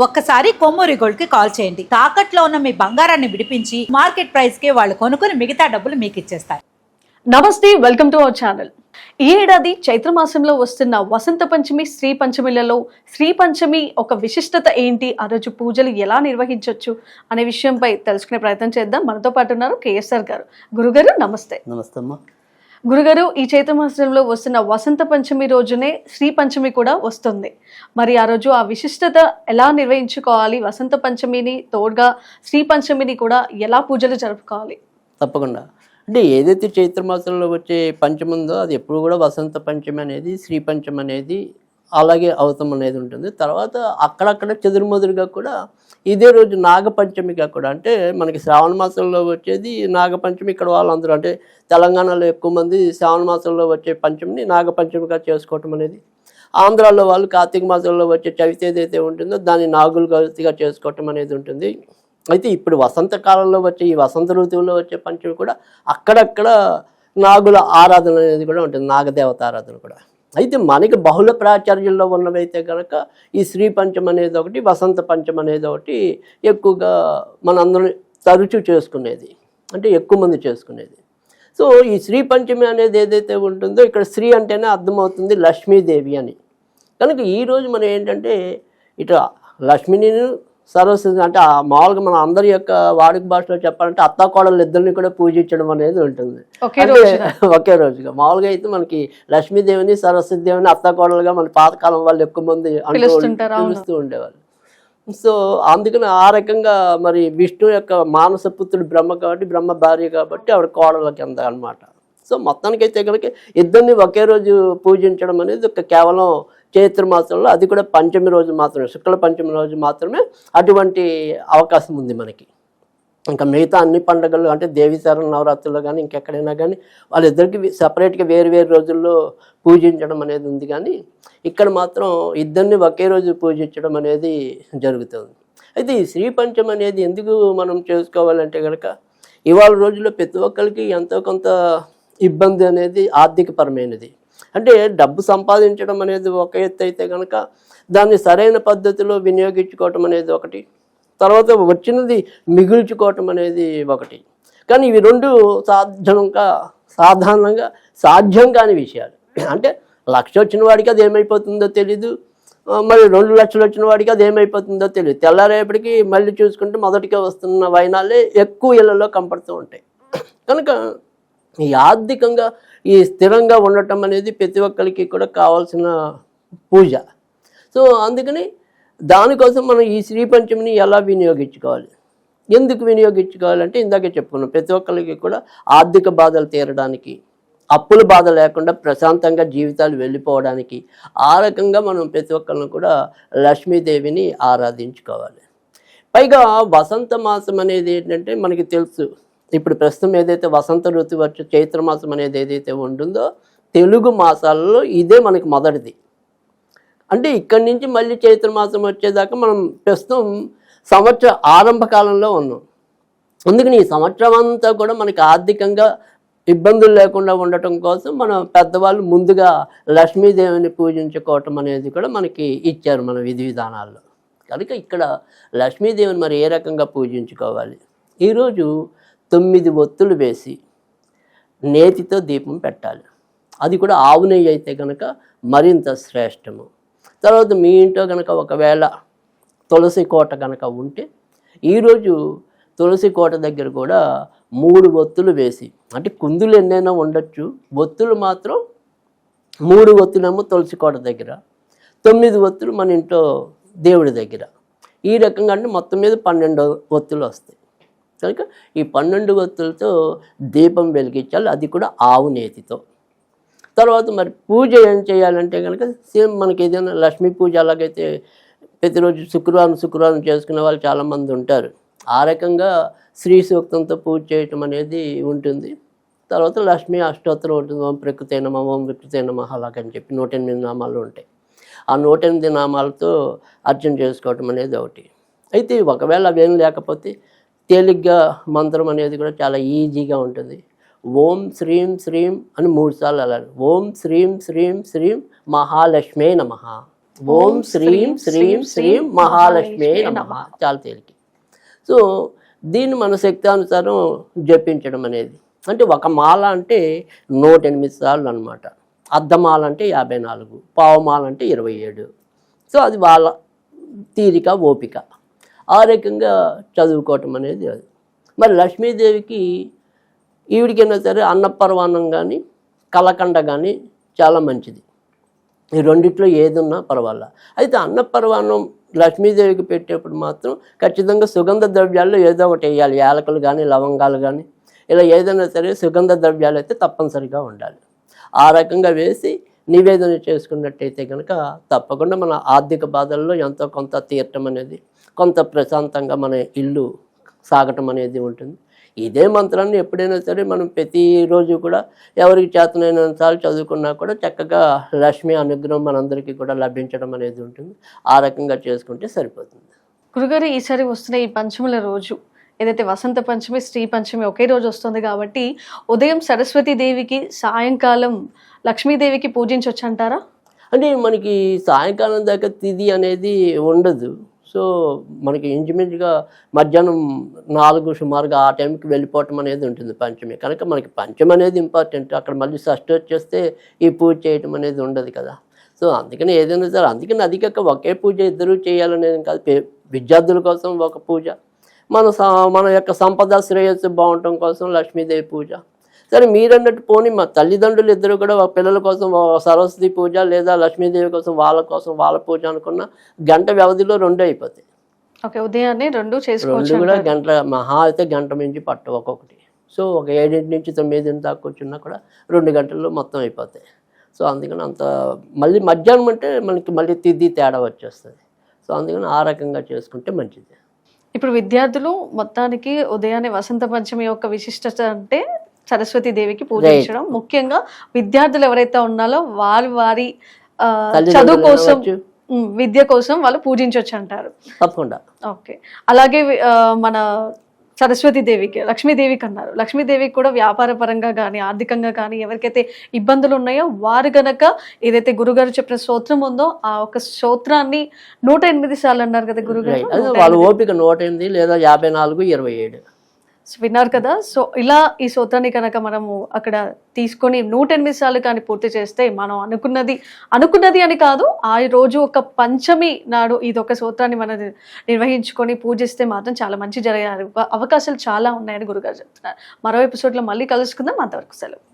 ఒక్కసారి కొమ్మూరి గోల్డ్ కి కాల్ చేయండి. తాకట్లో ఉన్న మీ బంగారాన్ని విడిపించి మార్కెట్ ప్రైస్ కి వాళ్ళు కొనుక్కుని మిగతా డబ్బులు మీకు ఇచ్చేస్తారు. నమస్తే, వెల్కమ్ టు అవర్ ఛానల్. ఈ ఏడాది చైత్రమాసంలో వస్తున్న వసంత పంచమి, శ్రీ పంచమిలలో శ్రీ పంచమి ఒక విశిష్టత ఏంటి, ఆ రోజు పూజలు ఎలా నిర్వహించవచ్చు అనే విషయంపై తెలుసుకునే ప్రయత్నం చేద్దాం. మనతో పాటు ఉన్నారు కేఎస్ఆర్ గారు. గురుగారు నమస్తే. నమస్తే అమ్మా. గురుగారు, ఈ చైత్రమాసంలో వస్తున్న వసంత పంచమి రోజునే శ్రీ పంచమి కూడా వస్తుంది. మరి ఆ రోజు ఆ విశిష్టత ఎలా నిర్వహించుకోవాలి, వసంత పంచమిని తోడుగా శ్రీ పంచమిని కూడా ఎలా పూజలు జరుపుకోవాలి? తప్పకుండా. అంటే ఏదైతే చైత్రమాసంలో వచ్చే పంచమి ఉందో అది ఎప్పుడు కూడా వసంత పంచమి అనేది, శ్రీ పంచమి అనేది అలాగే అవతం అనేది ఉంటుంది. తర్వాత అక్కడక్కడ చెదురుమదురుగా కూడా ఇదే రోజు నాగపంచమిగా కూడా, అంటే మనకి శ్రావణ మాసంలో వచ్చేది నాగపంచమి. ఇక్కడ వాళ్ళందరూ అంటే తెలంగాణలో ఎక్కువ మంది శ్రావణ మాసంలో వచ్చే పంచమిని నాగపంచమిగా చేసుకోవటం అనేది, ఆంధ్రాలో వాళ్ళు కార్తీక మాసంలో వచ్చే చవితి ఏదైతే ఉంటుందో దాన్ని నాగుల గౌతిగా చేసుకోవటం అనేది ఉంటుంది. అయితే ఇప్పుడు వసంతకాలంలో వచ్చే ఈ వసంత ఋతువులో వచ్చే పంచమి కూడా అక్కడక్కడ నాగుల ఆరాధన అనేది కూడా ఉంటుంది, నాగదేవత ఆరాధన కూడా. అయితే మనకి బహుళ ప్రాచుర్యంలో ఉన్నవైతే కనుక ఈ శ్రీ పంచమి అనేది ఒకటి, వసంత పంచమి అనేది ఒకటి ఎక్కువగా మనందరం తరచూ చేసుకునేది, అంటే ఎక్కువ మంది చేసుకునేది. సో ఈ శ్రీ పంచమి అనేది ఏదైతే ఉంటుందో ఇక్కడ శ్రీ అంటేనే అర్థమవుతుంది లక్ష్మీదేవి అని. కనుక ఈరోజు మనం ఏంటంటే ఇట్లా లక్ష్మిని సరస్వతి అంటే మామూలుగా మన అందరి యొక్క వాడుక భాషలో చెప్పాలంటే అత్తాకోడళ్ళు ఇద్దరిని కూడా పూజించడం అనేది ఉంటుంది ఒకే రోజుగా. మామూలుగా అయితే మనకి లక్ష్మీదేవిని సరస్వతి దేవిని అత్తాకోడలుగా మన పాతకాలం వాళ్ళు ఎక్కువ మంది పిలుస్తూ ఉండేవాళ్ళు. సో అందుకని ఆ రకంగా మరి విష్ణు యొక్క మానస పుత్రుడు బ్రహ్మ కాబట్టి, బ్రహ్మ భార్య కాబట్టి ఆవిడ కోడల కింద అనమాట. సో మొత్తానికైతే కనుక ఇద్దరిని ఒకే రోజు పూజించడం అనేది ఒక కేవలం చైత్ర మాసంలో, అది కూడా పంచమి రోజు మాత్రమే, శుక్ల పంచమి రోజు మాత్రమే అటువంటి అవకాశం ఉంది మనకి. ఇంకా మిగతా అన్ని పండుగలు అంటే దేవీశరణ నవరాత్రుల్లో కానీ ఇంకెక్కడైనా కానీ వాళ్ళిద్దరికి సపరేట్గా వేరు వేరు రోజుల్లో పూజించడం అనేది ఉంది. కానీ ఇక్కడ మాత్రం ఇద్దరిని ఒకే రోజు పూజించడం అనేది జరుగుతుంది. అయితే ఈ శ్రీ పంచమి అనేది ఎందుకు మనం చేసుకోవాలంటే కనుక ఇవాళ రోజుల్లో ప్రతి ఒక్కరికి ఎంతో కొంత ఇబ్బంది అనేది ఆర్థికపరమైనది. అంటే డబ్బు సంపాదించడం అనేది ఒక ఎత్తు అయితే కనుక దాన్ని సరైన పద్ధతిలో వినియోగించుకోవటం అనేది ఒకటి, తర్వాత వచ్చినది మిగుల్చుకోవటం అనేది ఒకటి. కానీ ఇవి రెండు సాధారణంగా సాధ్యం కాని విషయాలు. అంటే 1,00,000 వచ్చిన వాడికి అది ఏమైపోతుందో తెలీదు, మరి 2,00,000 వచ్చిన వాడికి అది ఏమైపోతుందో తెలియదు. తెల్లారేపటికి మళ్ళీ చూసుకుంటే మొదటిగా వస్తున్న వైనాలే ఎక్కువ ఇళ్లలో కనపడుతూ ఉంటాయి. కనుక ఈ ఆర్థికంగా ఈ స్థిరంగా ఉండటం అనేది ప్రతి ఒక్కరికి కూడా కావాల్సిన పూజ. సో అందుకని దానికోసం మనం ఈ శ్రీ పంచమిని ఎలా వినియోగించుకోవాలి, ఎందుకు వినియోగించుకోవాలంటే ఇందాకే చెప్పుకున్నాం, ప్రతి ఒక్కరికి కూడా ఆర్థిక బాధలు తీరడానికి, అప్పుల బాధ లేకుండా ప్రశాంతంగా జీవితాలు వెళ్ళిపోవడానికి, ఆ రకంగా మనం ప్రతి ఒక్కరిని కూడా లక్ష్మీదేవిని ఆరాధించుకోవాలి. పైగా వసంత మాసం అనేది ఏంటంటే మనకి తెలుసు, ఇప్పుడు ప్రస్తుతం ఏదైతే వసంత ఋతువు వచ్చే చైత్రమాసం అనేది ఏదైతే ఉంటుందో తెలుగు మాసాలలో ఇదే మనకి మొదటిది. అంటే ఇక్కడి నుంచి మళ్ళీ చైత్రమాసం వచ్చేదాకా మనం ప్రస్తుతం సంవత్సర ఆరంభ కాలంలో ఉన్నాం. అందుకని ఈ సంవత్సరం అంతా కూడా మనకి ఆర్థికంగా ఇబ్బందులు లేకుండా ఉండటం కోసం మన పెద్దవాళ్ళు ముందుగా లక్ష్మీదేవిని పూజించుకోవటం అనేది కూడా మనకి ఇచ్చారు మన విధి విధానాల్లో. కనుక ఇక్కడ లక్ష్మీదేవిని మరి ఏ రకంగా పూజించుకోవాలి, ఈరోజు 9 ఒత్తులు వేసి నేతితో దీపం పెట్టాలి. అది కూడా ఆవు నెయ్యి అయితే కనుక మరింత శ్రేష్టము. తర్వాత మీ ఇంట్లో కనుక ఒకవేళ తులసి కోట కనుక ఉంటే ఈరోజు తులసి కోట దగ్గర కూడా 3 ఒత్తులు వేసి, అంటే కుందులు ఎన్నైనా ఉండొచ్చు, ఒత్తులు మాత్రం 3 ఒత్తులేమో తులసి కోట దగ్గర, 9 ఒత్తులు మన ఇంట్లో దేవుడి దగ్గర. ఈ రకంగా అంటే మొత్తం మీద 12 ఒత్తులు వస్తాయి. కనుక ఈ 12 ఒత్తులతో దీపం వెలిగించాలి, అది కూడా ఆవు నేతితో. తర్వాత మరి పూజ ఏం చేయాలంటే కనుక సేమ్ మనకి ఏదైనా లక్ష్మీ పూజ అలాగైతే ప్రతిరోజు శుక్రవారం చేసుకునే వాళ్ళు చాలామంది ఉంటారు. ఆ రకంగా శ్రీ సూక్తంతో పూజ చేయటం అనేది ఉంటుంది. తర్వాత లక్ష్మీ అష్టోత్తరం ఉంటుంది, ఓం ప్రకృతే నమః, ఓం వికృతే నమః అలాగని చెప్పి 108 నామాలు ఉంటాయి. ఆ 108 నామాలతో అర్చన చేసుకోవటం అనేది ఒకటి. అయితే ఒకవేళ అవేం లేకపోతే తేలిగ్గా మంత్రం అనేది కూడా చాలా ఈజీగా ఉంటుంది. ఓం శ్రీం శ్రీం అని 3 సార్లు అలా, ఓం శ్రీం శ్రీం శ్రీం మహాలక్ష్మే నమః ఓం శ్రీం శ్రీం శ్రీం మహాలక్ష్మి నమః. చాలా తేలిక. సో దీన్ని మన శక్తానుసారం జపించడం అనేది, అంటే ఒక మాల అంటే 108 సార్లు అనమాట. అర్ధమాల అంటే 54, పావుమాల అంటే 27. సో అది వాళ్ళ తీరిక ఓపిక, ఆ రకంగా చదువుకోవటం అనేది అది. మరి లక్ష్మీదేవికి ఈవిడికైనా సరే అన్నపరవాన్నం కానీ కలకండ కానీ చాలా మంచిది. ఈ రెండిట్లో ఏదున్నా పర్వాలా. అయితే అన్నపరవాన్నం లక్ష్మీదేవికి పెట్టేప్పుడు మాత్రం ఖచ్చితంగా సుగంధ ద్రవ్యాల్లో ఏదో ఒకటి వేయాలి. యాలకులు కానీ లవంగాలు కానీ ఇలా ఏదైనా సరే సుగంధ ద్రవ్యాలు అయితే తప్పనిసరిగా ఉండాలి. ఆ రకంగా వేసి నివేదన చేసుకున్నట్టయితే కనుక తప్పకుండా మన ఆర్థిక బాధల్లో ఎంతో కొంత తీరటం అనేది, కొంత ప్రశాంతంగా మన ఇల్లు సాగటం అనేది ఉంటుంది. ఇదే మంత్రాన్ని ఎప్పుడైనా సరే మనం ప్రతిరోజు కూడా ఎవరికి చేతనైనంతసార్లు చదువుకున్నా కూడా చక్కగా లక్ష్మి అనుగ్రహం మనందరికీ కూడా లభించడం అనేది ఉంటుంది. ఆ రకంగా చేసుకుంటే సరిపోతుంది. గురుగారు, ఈసారి వస్తున్న ఈ పంచముల రోజు ఏదైతే వసంత పంచమి శ్రీ పంచమి ఒకే రోజు వస్తుంది కాబట్టి ఉదయం సరస్వతి దేవికి, సాయంకాలం లక్ష్మీదేవికి పూజించవచ్చు అంటారా? అంటే మనకి సాయంకాలం దాకా తిథి అనేది ఉండదు. సో మనకి ఇంచుమించుగా మధ్యాహ్నం 4 సుమారుగా ఆ టైంకి వెళ్ళిపోవటం అనేది ఉంటుంది పంచమి. కనుక మనకి పంచమి అనేది ఇంపార్టెంట్. అక్కడ మళ్ళీ షష్ఠి వచ్చేస్తే ఈ పూజ చేయటం అనేది ఉండదు కదా. సో అందుకని ఏదైనా సరే, అందుకని అది కాక ఒకే పూజ ఇద్దరు చేయాలనేది కాదు. విద్యార్థుల కోసం ఒక పూజ, మన యొక్క సంపద శ్రేయస్సు బాగుండటం కోసం లక్ష్మీదేవి పూజ. సరే మీరన్నట్టు పోనీ మా తల్లిదండ్రులు ఇద్దరు కూడా పిల్లల కోసం సరస్వతి పూజ లేదా లక్ష్మీదేవి కోసం వాళ్ళ పూజ అనుకున్న గంట వ్యవధిలో 2 అయిపోతాయి. ఓకే, ఉదయాన్నే 2 చేసుకోవచ్చు. 2 కూడా గంట, మహా అయితే గంట మించి పట్టు ఒక్కొక్కటి. సో ఒక 7 నుంచి 9 దాకా కూర్చున్నా కూడా 2 గంటల్లో మొత్తం అయిపోతాయి. సో అందుకని అంత మళ్ళీ మధ్యాహ్నం అంటే మనకి మళ్ళీ తిథి తేడా వచ్చేస్తుంది. సో అందుకని ఆ రకంగా చేసుకుంటే మంచిది. ఇప్పుడు విద్యార్థులు మొత్తానికి ఉదయాన్నే వసంత పంచమి యొక్క విశిష్టత అంటే సరస్వతి దేవికి పూజించడం, ముఖ్యంగా విద్యార్థులు ఎవరైతే ఉన్నారో వారి చదువు కోసం, విద్య కోసం వాళ్ళు పూజించవచ్చు అంటారు. తప్పకుండా. ఓకే, అలాగే మన సరస్వతి దేవికి, లక్ష్మీదేవికి అన్నారు. లక్ష్మీదేవికి కూడా వ్యాపార పరంగా కానీ ఆర్థికంగా కానీ ఎవరికైతే ఇబ్బందులు ఉన్నాయో వారు గనక ఏదైతే గురుగారు చెప్పిన స్తోత్రం ఉందో ఆ ఒక స్తోత్రాన్ని 108 సార్లు అన్నారు కదా గురుగారు. వాళ్ళ ఓపిక 108 లేదా 54, 27 విన్నారు కదా. సో ఇలా ఈ స్తోత్రాన్ని కనుక మనము అక్కడ తీసుకొని 108 సార్లు కానీ పూర్తి చేస్తే మనం అనుకున్నది అని కాదు, ఆ రోజు ఒక పంచమి నాడు ఇది ఒక స్తోత్రాన్ని మనం నిర్వహించుకొని పూజిస్తే మాత్రం చాలా మంచి జరిగే అవకాశాలు చాలా ఉన్నాయని గురుగారు చెప్తున్నారు. మరో ఎపిసోడ్లో మళ్ళీ కలుసుకుందాం. అంతవరకు సెలవు.